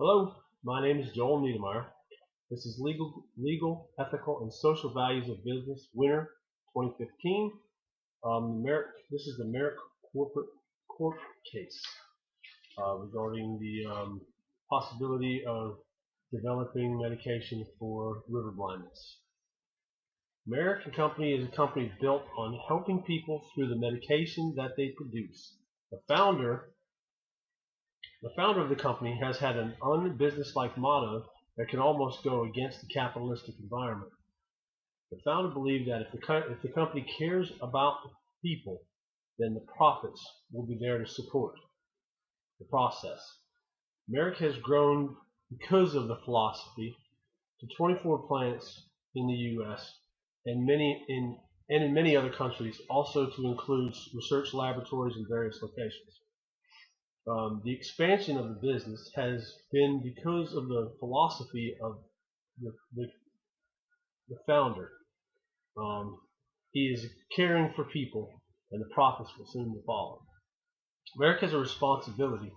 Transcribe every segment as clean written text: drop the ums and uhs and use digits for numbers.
Hello, my name is Joel Niedermeyer. This is Legal, Ethical, and Social Values of Business, Winter 2015. This is the Merck court case regarding the possibility of developing medication for river blindness. Merck and Company is a company built on helping people through the medication that they produce. The founder of the company has had an unbusinesslike motto that can almost go against the capitalistic environment. The founder believed that if the company cares about people, then the profits will be there to support the process. Merck has grown because of the philosophy to 24 plants in the U.S. and in many other countries, also to include research laboratories in various locations. The expansion of the business has been because of the philosophy of the founder. He is caring for people, and the profits will soon follow. Merck has a responsibility,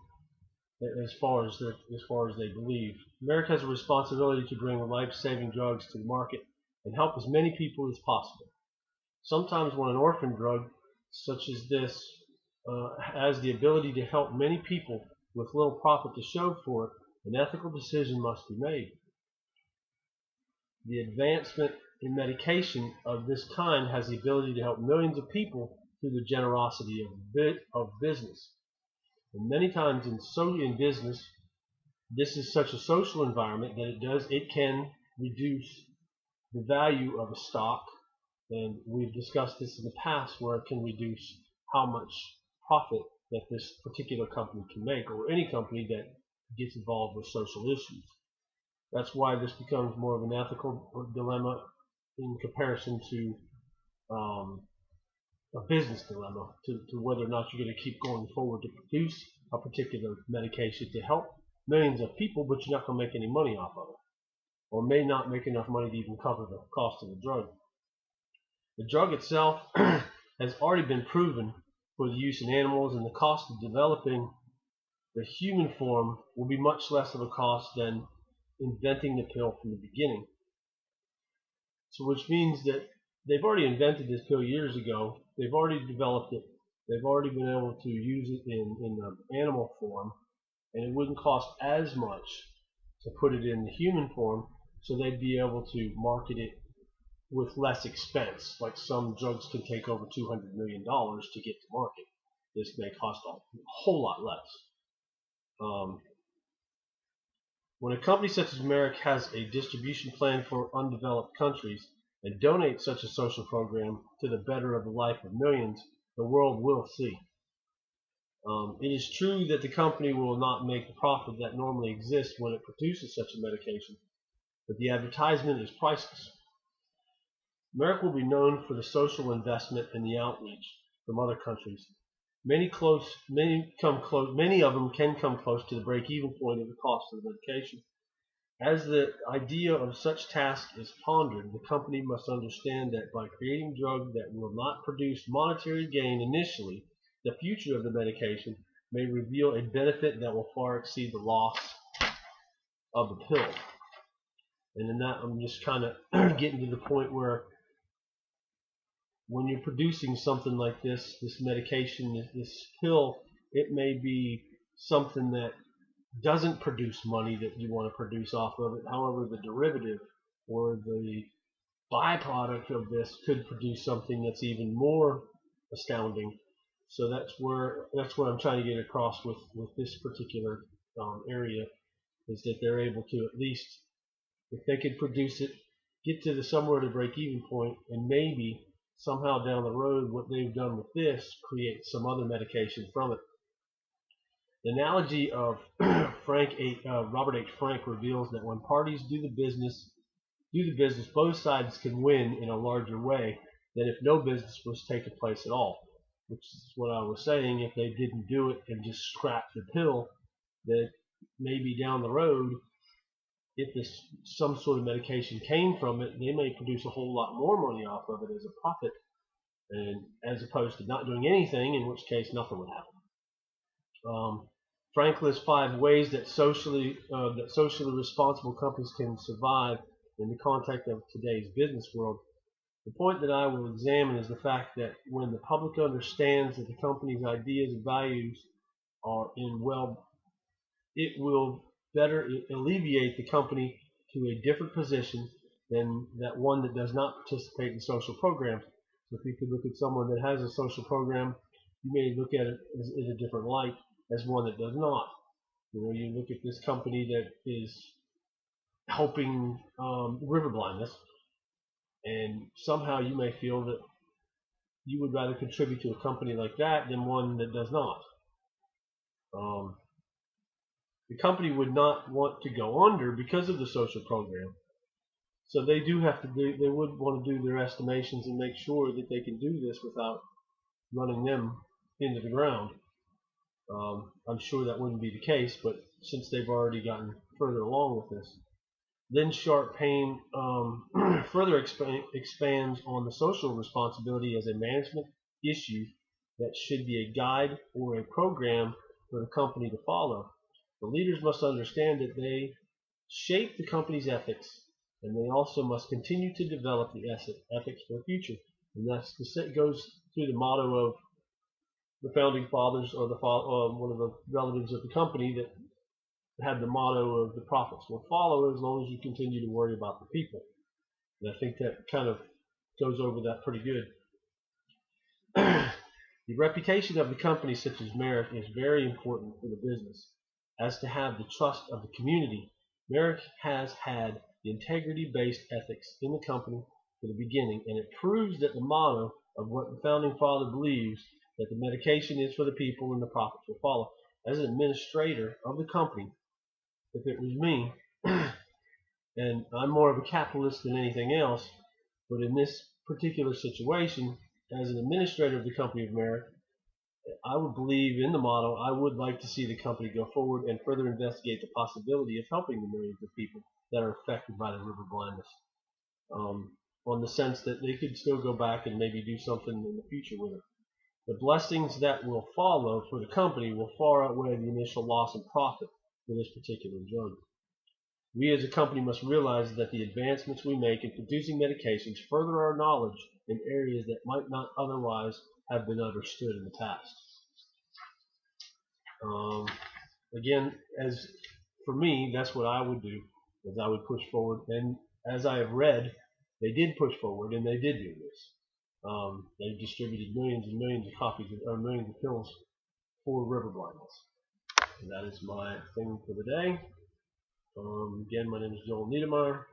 as far as they believe. Merck has a responsibility to bring life-saving drugs to the market and help as many people as possible. Sometimes when an orphan drug such as this has the ability to help many people with little profit to show for it, an ethical decision must be made. The advancement in medication of this kind has the ability to help millions of people through the generosity of business. And many times in business, this is such a social environment that it can reduce the value of a stock, and we've discussed this in the past, where it can reduce how much profit that this particular company can make, or any company that gets involved with social issues. That's why this becomes more of an ethical dilemma in comparison to a business dilemma, to whether or not you're going to keep going forward to produce a particular medication to help millions of people, but you're not going to make any money off of it, or may not make enough money to even cover the cost of the drug. The drug itself has already been proven for the use in animals, and the cost of developing the human form will be much less of a cost than inventing the pill from the beginning. So which means that they've already invented this pill years ago, they've already developed it, they've already been able to use it in the animal form, and it wouldn't cost as much to put it in the human form, so they'd be able to market it with less expense. Like some drugs can take over $200 million to get to market. This may cost a whole lot less. When a company such as Merck has a distribution plan for undeveloped countries and donates such a social program to the better of the life of millions, the world will see. It is true that the company will not make the profit that normally exists when it produces such a medication, but the advertisement is priceless. Merck will be known for the social investment and the outreach from other countries. Many of them can come close to the break-even point of the cost of the medication. As the idea of such task is pondered, the company must understand that by creating drugs that will not produce monetary gain initially, the future of the medication may reveal a benefit that will far exceed the loss of the pill. And in that, I'm just kind of getting to the point where when you're producing something like this medication, this pill, it may be something that doesn't produce money that you want to produce off of it. However, the derivative or the byproduct of this could produce something that's even more astounding. So that's what I'm trying to get across with this particular area, is that they're able to, at least if they could produce it, get to somewhere to break-even point, and maybe somehow down the road what they've done with this create some other medication from it. The analogy of Robert H. Frank reveals that when parties do the business, both sides can win in a larger way than if no business was taking place at all. Which is what I was saying, if they didn't do it and just scrap the pill, that maybe down the road, if some sort of medication came from it, they may produce a whole lot more money off of it as a profit, and as opposed to not doing anything, in which case nothing would happen. Frankl's 5 ways that socially responsible companies can survive in the context of today's business world. The point that I will examine is the fact that when the public understands that the company's ideas and values are it will better alleviate the company to a different position than that one that does not participate in social programs. So if you could look at someone that has a social program, you may look at it in a different light as one that does not. You look at this company that is helping river blindness, and somehow you may feel that you would rather contribute to a company like that than one that does not. The company would not want to go under because of the social program. So they would want to do their estimations and make sure that they can do this without running them into the ground. I'm sure that wouldn't be the case, but since they've already gotten further along with this. Then Sharp Payne further expands on the social responsibility as a management issue that should be a guide or a program for the company to follow. The leaders must understand that they shape the company's ethics, and they also must continue to develop the ethics for the future. And that goes through the motto of the founding fathers, or one of the relatives of the company that had the motto of the prophets will follow as long as you continue to worry about the people. And I think that kind of goes over that pretty good. The reputation of the company such as Merck is very important for the business, as to have the trust of the community. Merck has had the integrity-based ethics in the company from the beginning, and it proves that the motto of what the founding father believes, that the medication is for the people and the profits will follow. As an administrator of the company, if it was me, and I'm more of a capitalist than anything else, but in this particular situation, as an administrator of the company of Merck, I would believe in the motto. I would like to see the company go forward and further investigate the possibility of helping the millions of people that are affected by the river blindness, on the sense that they could still go back and maybe do something in the future with it. The blessings that will follow for the company will far outweigh the initial loss in profit for this particular drug. We as a company must realize that the advancements we make in producing medications further our knowledge in areas that might not otherwise have been understood in the past. Again, as for me, that's what I would do, is I would push forward. And as I have read, they did push forward, and they did do this. They distributed millions and millions of copies, or millions of pills for river blindness. And that is my thing for the day. Again, my name is Joel Niedermeyer.